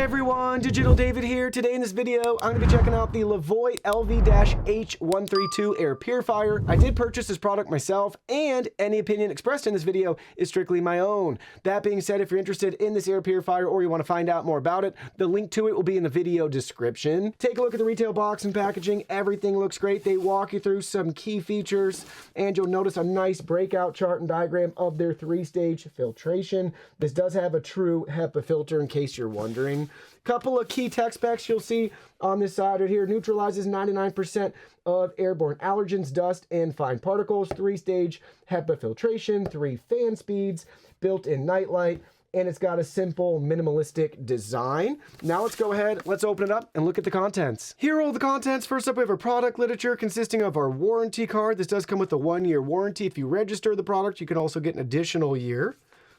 everyone, Digital David here. Today in this video, I'm going to be checking out the Levoit LV-H132 air purifier. I did purchase this product myself, and any opinion expressed in this video is strictly my own. That being said, if you're interested in this air purifier or you want to find out more about it, the link to it will be in the video description. Take a look at the retail box and packaging. Everything looks great. They walk you through some key features, and you'll notice a nice breakout chart and diagram of their 3-stage filtration. This does have a true HEPA filter, in case you're wondering. Couple of key tech specs you'll see on this side right here. Neutralizes 99% of airborne allergens, dust, and fine particles. 3-stage HEPA filtration, 3 fan speeds, built-in nightlight, and it's got a simple, minimalistic design. Now let's go ahead, let's open it up and look at the contents. Here are all the contents. First up, we have our product literature consisting of our warranty card. This does come with a 1-year warranty. If you register the product, you can also get an additional year.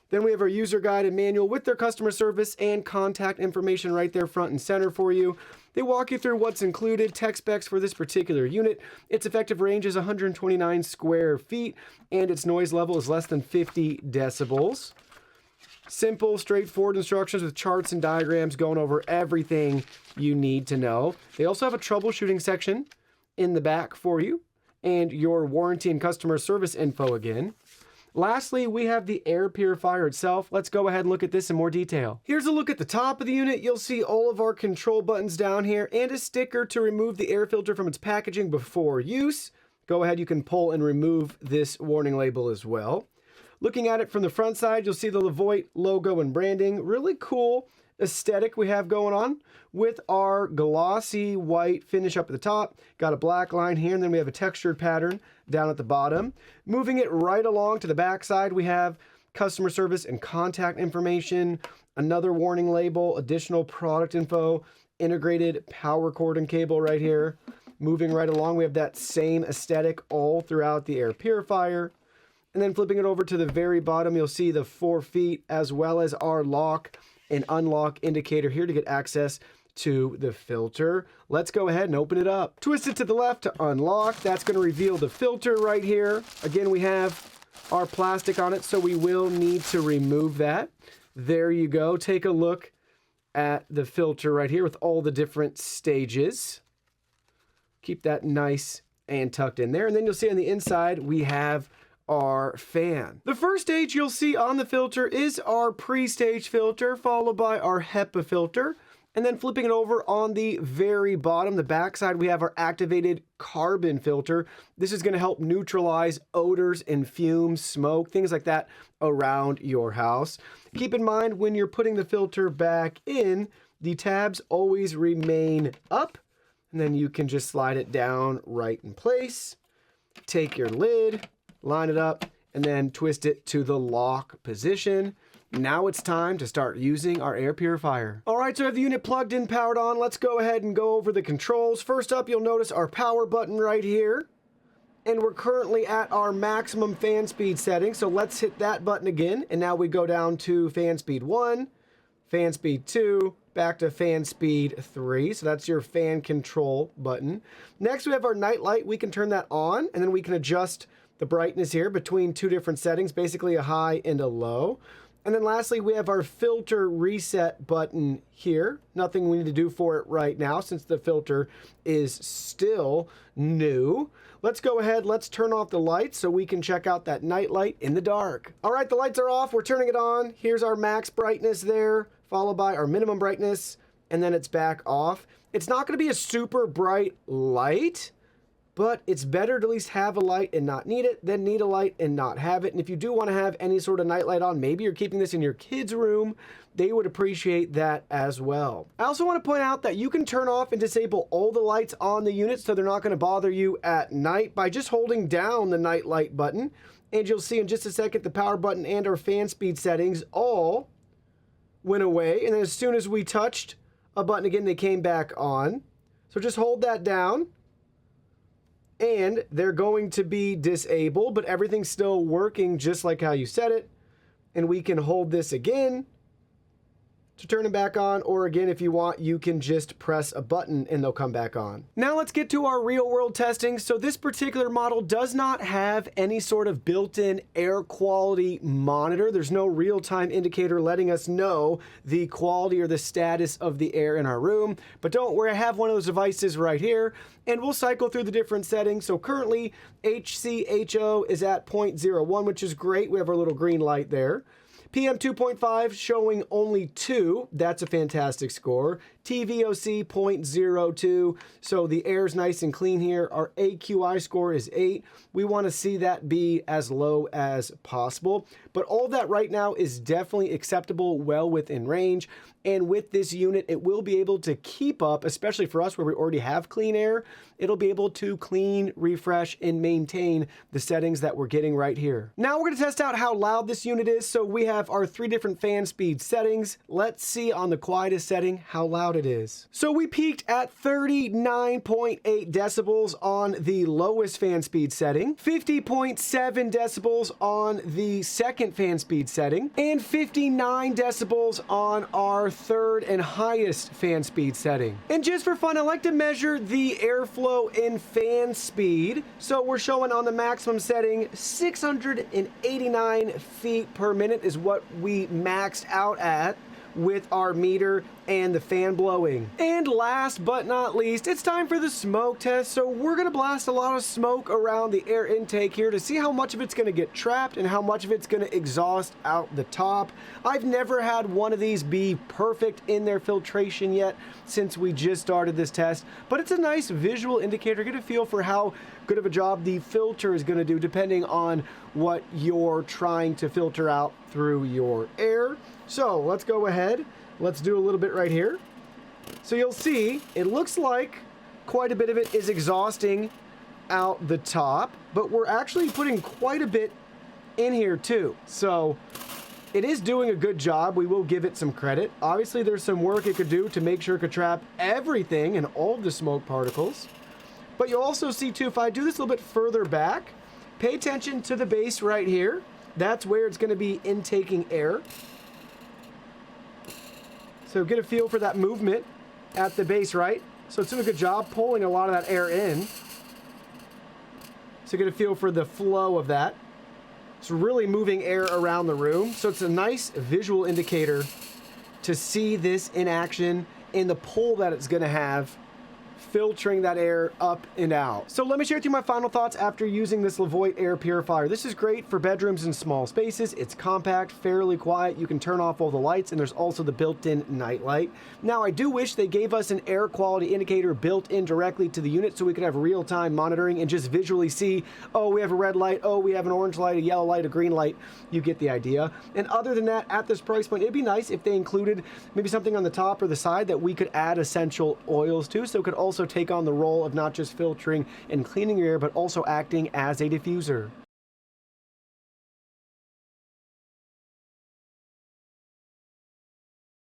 Then we have our user guide and manual with their customer service and contact information right there front and center for you. They walk you through what's included, tech specs for this particular unit. Its effective range is 129 square feet, and its noise level is less than 50 decibels. Simple, straightforward instructions with charts and diagrams going over everything you need to know. They also have a troubleshooting section in the back for you, and your warranty and customer service info again. Lastly, we have the air purifier itself. Let's go ahead and look at this in more detail. Here's a look at the top of the unit. You'll see all of our control buttons down here and a sticker to remove the air filter from its packaging before use. Go ahead, you can pull and remove this warning label as well. Looking at it from the front side, you'll see the Levoit logo and branding. Really cool aesthetic we have going on with our glossy white finish up at the top. Got a black line here, and then we have a textured pattern down at the bottom. Moving it right along to the back side, we have customer service and contact information, another warning label, additional product info, integrated power cord and cable right here. Moving right along, we have that same aesthetic all throughout the air purifier. And then flipping it over to the very bottom, you'll see the 4 feet as well as our lock and unlock indicator here to get access to the filter. Let's go ahead and open it up. Twist it to the left to unlock. That's going to reveal the filter right here. Again, we have our plastic on it, so we will need to remove that. There you go. Take a look at the filter right here with all the different stages. Keep that nice and tucked in there. And then you'll see on the inside, we have our fan. The first stage you'll see on the filter is our pre-stage filter, followed by our HEPA filter. And then flipping it over on the very bottom, the back side, we have our activated carbon filter. This is going to help neutralize odors and fumes, smoke, things like that around your house. Keep in mind when you're putting the filter back in, the tabs always remain up, and then you can just slide it down right in place. Take your lid, line it up, and then twist it to the lock position. Now it's time to start using our air purifier. All right, so I have the unit plugged in, powered on. Let's go ahead and go over the controls. First up, you'll notice our power button right here. And we're currently at our maximum fan speed setting, so let's hit that button again. And now we go down to fan speed 1, fan speed 2, back to fan speed 3. So that's your fan control button. Next, we have our night light. We can turn that on, and then we can adjust the brightness here between 2 different settings, basically a high and a low. And then lastly, we have our filter reset button here. Nothing we need to do for it right now since the filter is still new. Let's go ahead, let's turn off the lights so we can check out that night light in the dark. All right, the lights are off, we're turning it on. Here's our max brightness there, followed by our minimum brightness, and then it's back off. It's not gonna be a super bright light, but it's better to at least have a light and not need it than need a light and not have it. And if you do want to have any sort of night light on, maybe you're keeping this in your kids' room, they would appreciate that as well. I also want to point out that you can turn off and disable all the lights on the unit so they're not going to bother you at night by just holding down the night light button. And you'll see in just a second the power button and our fan speed settings all went away. And then as soon as we touched a button again, they came back on. So just hold that down, and they're going to be disabled, but everything's still working just like how you set it. And we can hold this again, to turn them back on, or again, if you want, you can just press a button and they'll come back on. Now let's get to our real world testing. So this particular model does not have any sort of built-in air quality monitor. There's no real-time indicator letting us know the quality or the status of the air in our room. But don't worry, I have one of those devices right here, and we'll cycle through the different settings. So currently, HCHO is at 0.01, which is great. We have our little green light there. PM 2.5 showing only 2. That's a fantastic score. TVOC 0.02. So the air's nice and clean here. Our AQI score is 8. We want to see that be as low as possible. But all that right now is definitely acceptable, well within range. And with this unit, it will be able to keep up, especially for us where we already have clean air, it'll be able to clean, refresh, and maintain the settings that we're getting right here. Now we're going to test out how loud this unit is. So we have our 3 different fan speed settings. Let's see on the quietest setting how loud it is. So we peaked at 39.8 decibels on the lowest fan speed setting, 50.7 decibels on the second fan speed setting, and 59 decibels on our third and highest fan speed setting. And just for fun, I like to measure the airflow in fan speed. So we're showing on the maximum setting 689 feet per minute is what we maxed out at with our meter and the fan blowing. And last but not least, it's time for the smoke test. So we're gonna blast a lot of smoke around the air intake here to see how much of it's gonna get trapped and how much of it's gonna exhaust out the top. I've never had one of these be perfect in their filtration yet since we just started this test, but it's a nice visual indicator. Get a feel for how good of a job the filter is gonna do depending on what you're trying to filter out through your air. So let's go ahead. Let's do a little bit right here. So you'll see, it looks like quite a bit of it is exhausting out the top, but we're actually putting quite a bit in here too. So it is doing a good job. We will give it some credit. Obviously, there's some work it could do to make sure it could trap everything and all of the smoke particles. But you'll also see too, if I do this a little bit further back, pay attention to the base right here. That's where it's going to be intaking air. So get a feel for that movement at the base, right? So it's doing a good job pulling a lot of that air in. So get a feel for the flow of that. It's really moving air around the room. So it's a nice visual indicator to see this in action and the pull that it's going to have filtering that air up and out. So let me share with you my final thoughts after using this Levoit air purifier. This is great for bedrooms and small spaces. It's compact, fairly quiet. You can turn off all the lights, and there's also the built-in night light. Now, I do wish they gave us an air quality indicator built in directly to the unit so we could have real-time monitoring and just visually see, oh, we have a red light, oh, we have an orange light, a yellow light, a green light. You get the idea. And other than that, at this price point, it'd be nice if they included maybe something on the top or the side that we could add essential oils to, so it could also take on the role of not just filtering and cleaning your air, but also acting as a diffuser.